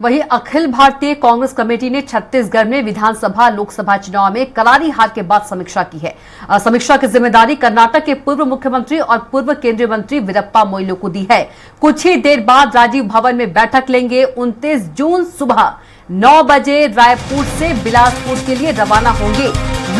वहीं अखिल भारतीय कांग्रेस कमेटी ने छत्तीसगढ़ में विधानसभा लोकसभा चुनाव में करारी हार के बाद समीक्षा की है। समीक्षा की जिम्मेदारी कर्नाटक के पूर्व मुख्यमंत्री और पूर्व केंद्रीय मंत्री वीरप्पा मोइली को दी है। कुछ ही देर बाद राजीव भवन में बैठक लेंगे। 29 जून सुबह 9 बजे रायपुर से बिलासपुर के लिए रवाना होंगे।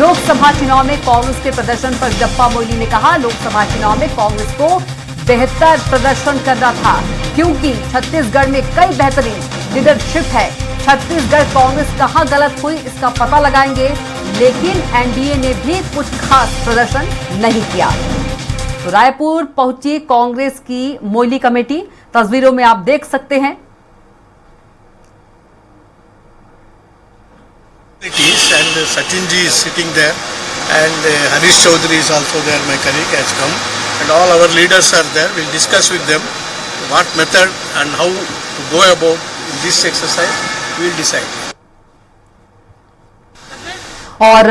लोकसभा चुनाव में कांग्रेस के प्रदर्शन पर वीरप्पा मोइली ने कहा, लोकसभा चुनाव में कांग्रेस को बेहतर प्रदर्शन करना था क्योंकि छत्तीसगढ़ में कई बेहतरीन लीडरशिप है। छत्तीसगढ़ कांग्रेस कहां गलत हुई इसका पता लगाएंगे, लेकिन एनडीए ने भी कुछ खास प्रदर्शन नहीं किया। तो रायपुर पहुंची कांग्रेस की मोइली कमेटी, तस्वीरों में आप देख सकते हैं। And Sachin ji is sitting there, and Harish Chaudhary is also there. My colleague has come, and all our leaders are there. We'll discuss with them what method and how to go about this exercise. We'll decide. और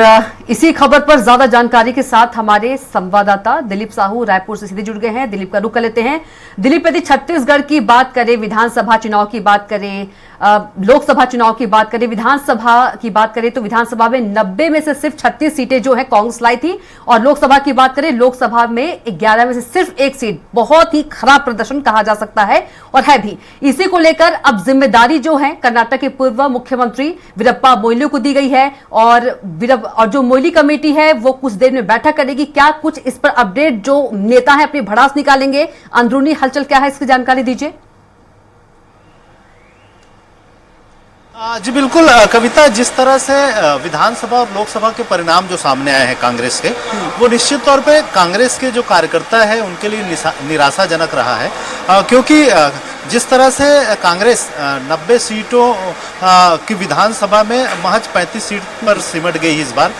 इसी खबर पर ज्यादा जानकारी के साथ हमारे संवाददाता दिलीप साहू रायपुर से सीधे जुड़ गए हैं। दिलीप का रुख कर लेते हैं। दिलीप, यदि छत्तीसगढ़ की बात करें, विधानसभा चुनाव की बात करें, लोकसभा चुनाव की बात करें, विधानसभा की बात करें तो विधानसभा में 90 में से सिर्फ 36 सीटें जो है कांग्रेस लाई थी, और लोकसभा की बात करें, लोकसभा में 11 में से सिर्फ 1 सीट। बहुत ही खराब प्रदर्शन कहा जा सकता है और है भी। इसी को लेकर अब जिम्मेदारी जो है कर्नाटक के पूर्व मुख्यमंत्री वीरप्पा मोइली को दी गई है, और जो मोइली कमेटी है वो कुछ देर में बैठक करेगी। क्या कुछ इस पर अपडेट जो नेता है अपनी भड़ास निकालेंगे, अंदरूनी हलचल क्या है, इसकी जानकारी दीजिए। जी बिल्कुल कविता, जिस तरह से विधानसभा और लोकसभा के परिणाम जो सामने आए हैं कांग्रेस के, वो निश्चित तौर पे कांग्रेस के जो कार्यकर्ता है उनके लिए निराशाजनक रहा है, क्योंकि जिस तरह से कांग्रेस 90 सीटों की विधानसभा में महज 35 सीट पर सिमट गई इस बार।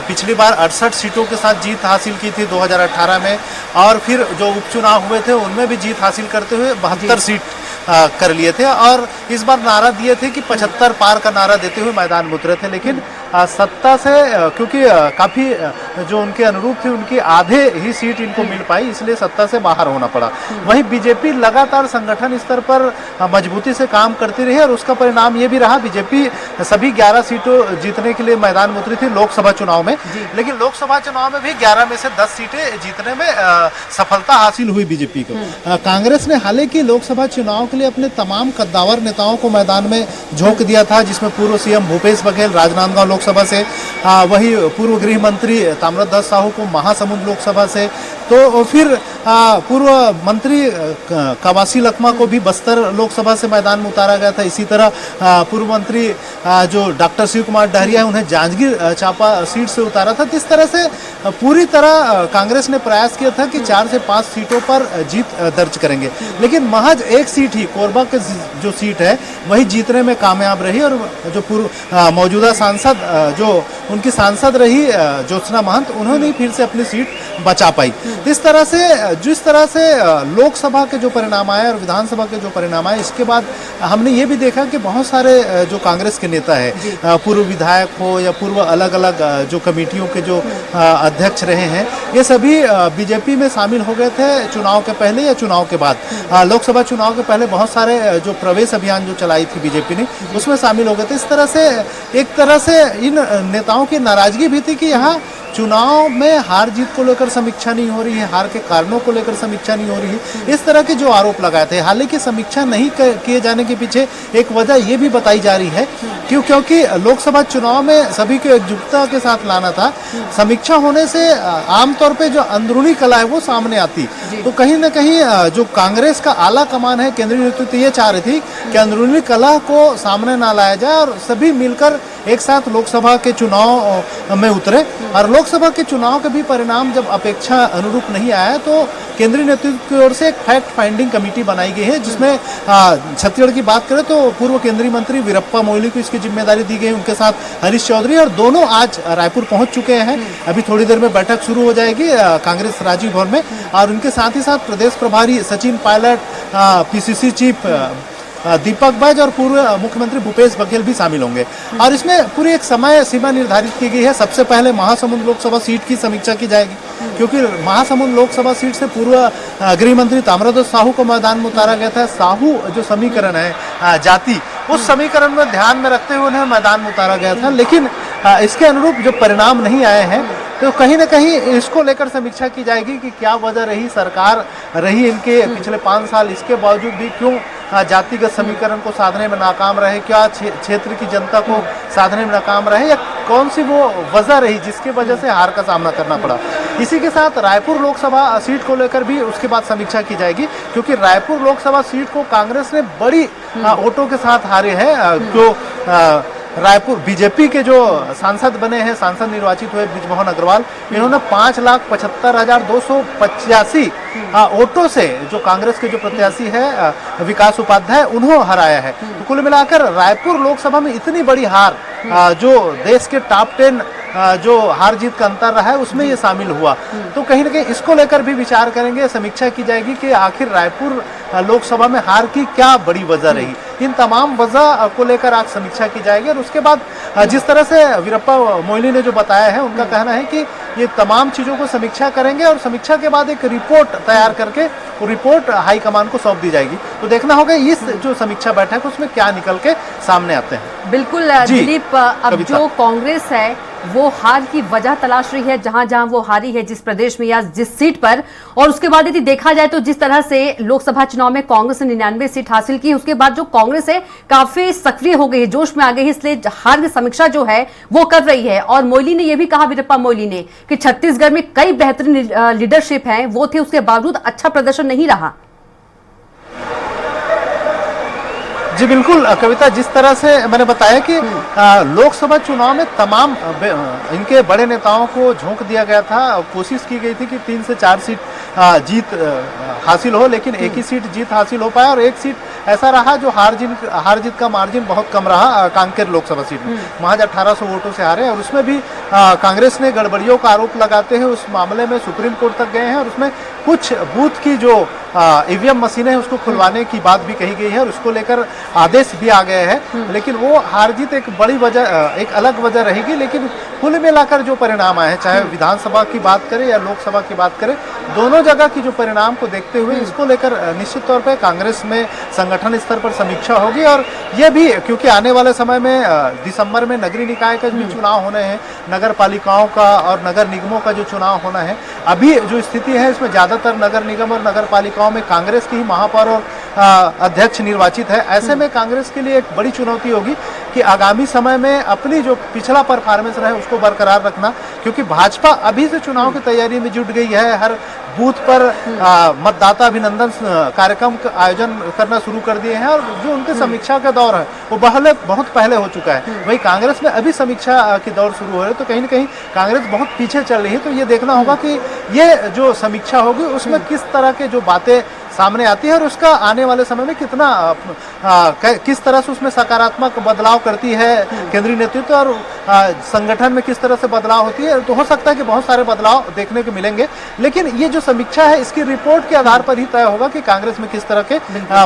पिछली बार 68 सीटों के साथ जीत हासिल की थी 2018 में, और फिर जो उपचुनाव हुए थे उनमें भी जीत हासिल करते हुए 72 सीट कर लिए थे, और इस बार नारा दिए थे कि 75 पार का नारा देते हुए मैदान में उतरे थे। लेकिन सत्ता से क्योंकि काफ़ी जो उनके अनुरूप थी उनकी आधे ही सीट इनको मिल पाई, इसलिए सत्ता से बाहर होना पड़ा। वहीं बीजेपी लगातार संगठन स्तर पर मजबूती से काम करती रही, और उसका परिणाम ये भी रहा, बीजेपी सभी 11 सीटों जीतने के लिए मैदान में उतरी थी लोकसभा चुनाव में। लेकिन लोकसभा चुनाव में भी 11 में से 10 सीटें जीतने में सफलता हासिल हुई बीजेपी को। कांग्रेस ने हालांकि लोकसभा चुनाव के लिए अपने तमाम कद्दावर नेताओं को मैदान में झोंक दिया था, जिसमें पूर्व सीएम भूपेश बघेल राजनांदगांव लोकसभा से, वही पूर्व गृह मंत्री ताम्रध्वज साहू को महासमुंद लोकसभा से, तो फिर पूर्व मंत्री कवासी लखमा को भी बस्तर लोकसभा से मैदान में उतारा गया था। इसी तरह पूर्व मंत्री जो डॉक्टर शिव कुमार डहरिया है उन्हें जांजगीर चांपा सीट से उतारा था। इस तरह से पूरी तरह कांग्रेस ने प्रयास किया था कि 4 से 5 सीटों पर जीत दर्ज करेंगे, लेकिन महज 1 सीट ही, कोरबा की जो सीट है वही जीतने में कामयाब रही, और जो पूर्व मौजूदा सांसद जो उनकी सांसद रही ज्योत्सना महंत, उन्होंने फिर से अपनी सीट बचा पाई। इस तरह से जिस तरह से लोकसभा के जो परिणाम आए और विधानसभा के जो परिणाम आए, इसके बाद हमने ये भी देखा कि बहुत सारे जो कांग्रेस के नेता है, पूर्व विधायक हो या पूर्व अलग अलग जो कमेटियों के जो अध्यक्ष रहे हैं, ये सभी बीजेपी में शामिल हो गए थे चुनाव के पहले या चुनाव के बाद। लोकसभा चुनाव के पहले बहुत सारे जो प्रवेश अभियान जो चलाई थी बीजेपी ने, उसमें शामिल हो गए थे। इस तरह से एक तरह से इन नेताओं की नाराजगी भी थी कि यहाँ चुनाव में हार जीत को लेकर समीक्षा नहीं हो रही है, हार के कारणों को लेकर समीक्षा नहीं हो रही है, इस तरह के जो आरोप लगाए थे। हालांकि समीक्षा नहीं किए जाने के पीछे एक वजह ये भी बताई जा रही है क्योंकि लोकसभा चुनाव में सभी को एकजुटता के साथ लाना था। समीक्षा होने से आमतौर पे जो अंदरूनी कला है वो सामने आती, तो कहीं ना कहीं जो कांग्रेस का आला कमान है, केंद्रीय नेतृत्व ये चाह रही थी कि अंदरूनी कला को सामने ना लाया जाए और सभी मिलकर एक साथ लोकसभा के चुनाव में उतरे। और लोकसभा के चुनाव के भी परिणाम जब अपेक्षा अनुरूप नहीं आया, तो केंद्रीय नेतृत्व की ओर से एक फैक्ट फाइंडिंग कमेटी बनाई गई है, जिसमें छत्तीसगढ़ की बात करें तो पूर्व केंद्रीय मंत्री वीरप्पा मोइली को इसकी जिम्मेदारी दी गई, उनके साथ हरीश चौधरी, और दोनों आज रायपुर पहुंच चुके हैं। अभी थोड़ी देर में बैठक शुरू हो जाएगी कांग्रेस राजीव भवन में, और उनके साथ ही साथ प्रदेश प्रभारी सचिन पायलट, पीसीसी चीफ दीपक बैज और पूर्व मुख्यमंत्री भूपेश बघेल भी शामिल होंगे। और इसमें पूरी एक समय सीमा निर्धारित की गई है। सबसे पहले महासमुंद लोकसभा सीट की समीक्षा की जाएगी, क्योंकि महासमुंद लोकसभा सीट से पूर्व गृह मंत्री ताम्रध्वज साहू को मैदान में उतारा गया था। साहू जो समीकरण है जाति उस समीकरण में ध्यान में रखते हुए उन्हें मैदान में उतारा गया था, लेकिन इसके अनुरूप जो परिणाम नहीं आए हैं तो कहीं ना कहीं इसको लेकर समीक्षा की जाएगी कि क्या वजह रही, सरकार रही इनके पिछले 5 साल, इसके बावजूद भी क्यों जातिगत समीकरण को साधने में नाकाम रहे, क्या क्षेत्र की जनता को साधने में नाकाम रहे, या कौन सी वो वजह रही जिसकी वजह से हार का सामना करना पड़ा। इसी के साथ रायपुर लोकसभा सीट को लेकर भी उसके बाद समीक्षा की जाएगी, क्योंकि रायपुर लोकसभा सीट को कांग्रेस ने बड़ी वोटों के साथ हारे हैं। जो रायपुर बीजेपी के जो सांसद बने हैं, सांसद निर्वाचित हुए बृजमोहन अग्रवाल, इन्होंने 5,75,285 वोटों से जो कांग्रेस के जो प्रत्याशी है विकास उपाध्याय, उन्होंने हराया है। तो कुल मिलाकर रायपुर लोकसभा में इतनी बड़ी हार, जो देश के टॉप 10 जो हार जीत का अंतर रहा है उसमें ये शामिल हुआ। तो कहीं ना कहीं इसको लेकर भी विचार करेंगे, समीक्षा की जाएगी कि आखिर रायपुर लोकसभा में हार की क्या बड़ी वजह रही। इन तमाम वजह को लेकर आज समीक्षा की जाएगी और उसके बाद जिस तरह से वीरप्पा मोइली ने जो बताया है, उनका कहना है कि ये तमाम चीज़ों को समीक्षा करेंगे और समीक्षा के बाद एक रिपोर्ट तैयार करके वो रिपोर्ट हाईकमान को सौंप दी जाएगी। तो देखना होगा इस जो समीक्षा बैठक है उसमें क्या निकल के सामने आते हैं। बिल्कुल दिलीप, अब जो कांग्रेस है वो हार की वजह तलाश रही है जहां जहां वो हारी है, जिस प्रदेश में या जिस सीट पर, और उसके बाद यदि देखा जाए तो जिस तरह से लोकसभा चुनाव में कांग्रेस ने 99 सीट हासिल की, उसके बाद जो कांग्रेस है काफी सक्रिय हो गई है, जोश में आ गई है, इसलिए हार की समीक्षा जो है वो कर रही है। और मोइली ने यह भी कहा, वीरप्पा मोइली ने, कि छत्तीसगढ़ में कई बेहतरीन लीडरशिप है वो थे, उसके बावजूद अच्छा प्रदर्शन नहीं रहा। जी बिल्कुल कविता, जिस तरह से मैंने बताया कि लोकसभा चुनाव में तमाम इनके बड़े नेताओं को झोंक दिया गया था। कोशिश की गई थी कि 3 से 4 सीट जीत हासिल हो, लेकिन एक ही सीट जीत हासिल हो पाया और एक सीट ऐसा रहा जो हार जीत का मार्जिन बहुत कम रहा। कांकेर लोकसभा सीट में महज 1800 वोटों से हारे और उसमें भी कांग्रेस ने गड़बड़ियों का आरोप लगाते हैं उस मामले में सुप्रीम कोर्ट तक गए हैं और उसमें कुछ बूथ की जो ईवीएम मशीनें हैं उसको खुलवाने की बात भी कही गई है और उसको लेकर आदेश भी आ गए हैं। लेकिन वो हार जीत एक बड़ी वजह, एक अलग वजह रहेगी, लेकिन कुल मिलाकर जो परिणाम आए हैं, चाहे विधानसभा की बात करें या लोकसभा की बात करें, दोनों जगह की जो परिणाम को देखते हुए इसको लेकर निश्चित तौर पर कांग्रेस में संगठन स्तर पर समीक्षा होगी। और ये भी क्योंकि आने वाले समय में दिसंबर में नगरीय निकाय का भी चुनाव होने हैं, नगर पालिकाओं का और नगर निगमों का जो चुनाव होना है। अभी जो स्थिति है इसमें ज्यादातर नगर निगम और नगर पालिकाओं में कांग्रेस की ही महापौर और अध्यक्ष निर्वाचित है। ऐसे में कांग्रेस के लिए एक बड़ी चुनौती होगी कि आगामी समय में अपनी जो पिछला परफॉर्मेंस रहे उसको बरकरार रखना, क्योंकि भाजपा अभी से चुनाव की तैयारी में जुट गई है। हर बूथ पर मतदाता अभिनंदन कार्यक्रम का आयोजन करना शुरू कर दिए हैं और जो उनके समीक्षा का दौर है वो बहुत पहले हो चुका है। वही कांग्रेस में अभी समीक्षा की दौर शुरू हो रही है, तो कहीं ना कहीं कांग्रेस बहुत पीछे चल रही है। तो ये देखना होगा कि ये जो समीक्षा होगी उसमें किस तरह के जो बातें सामने आती है और उसका आने वाले समय में कितना किस तरह से उसमें सकारात्मक बदलाव करती है केंद्रीय नेतृत्व और संगठन में किस तरह से बदलाव होती है। तो हो सकता है कि बहुत सारे बदलाव देखने को मिलेंगे, लेकिन ये जो समीक्षा है इसकी रिपोर्ट के आधार पर ही तय होगा कि कांग्रेस में किस तरह के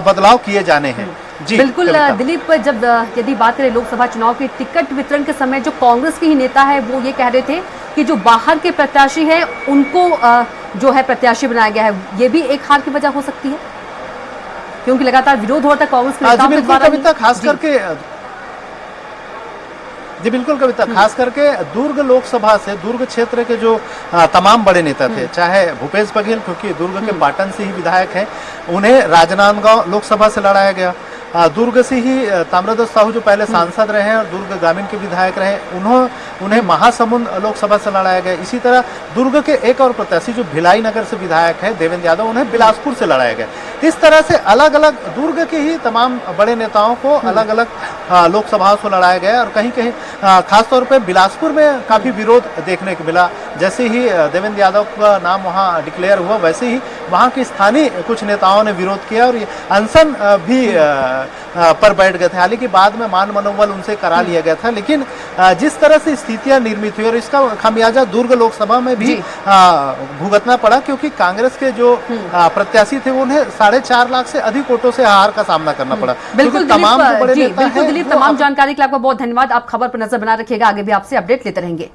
बदलाव किए जाने हैं। जी बिल्कुल दिलीप, जब यदि बात करें लोकसभा चुनाव के टिकट वितरण के समय जो कांग्रेस के ही नेता है वो ये कह रहे थे कि जो बाहर के प्रत्याशी है उनको जो है प्रत्याशी बनाया गया है, ये भी एक हार की वजह हो सकती है, क्योंकि लगातार विरोध हो रहा था कांग्रेस के नेताओं के द्वारा। कविता खास करके जी बिल्कुल कविता, खास करके दुर्ग लोकसभा से दुर्ग क्षेत्र के जो तमाम बड़े नेता थे, चाहे भूपेश बघेल क्योंकि दुर्ग के पाटन से ही विधायक हैं, उन्हें राजनांदगांव लोकसभा से लड़ाया गया। दुर्ग से ही ताम्रध्वज साहू जो पहले सांसद रहे हैं और दुर्ग ग्रामीण के विधायक रहे, उन्हें महासमुंद लोकसभा से लड़ाया गया। इसी तरह दुर्ग के एक और प्रत्याशी जो भिलाई नगर से विधायक है देवेंद्र यादव, उन्हें बिलासपुर से लड़ाया गया। इस तरह से अलग अलग दुर्ग के ही तमाम बड़े नेताओं को अलग अलग लोकसभाओं से लड़ाया गया और कहीं कहीं खासतौर पर बिलासपुर में काफी विरोध देखने को मिला। जैसे ही देवेंद्र यादव का नाम वहाँ डिक्लेयर हुआ, वैसे ही वहाँ के स्थानीय कुछ नेताओं ने विरोध किया और अनशन भी पर बैठ गए थे। हालांकि बाद में मान मनोबल उनसे करा लिया गया था, लेकिन जिस तरह से स्थितियां निर्मित हुई और इसका खामियाजा दुर्ग लोकसभा में भी भुगतना पड़ा, क्योंकि कांग्रेस के जो प्रत्याशी थे उन्हें 4.5 लाख से अधिक वोटों से हार का सामना करना पड़ा। बिल्कुल तमाम दिलीप, तमाम जानकारी के लिए आपका बहुत धन्यवाद। आप खबर पर नजर बना रखिएगा, आगे भी आपसे अपडेट लेते रहेंगे।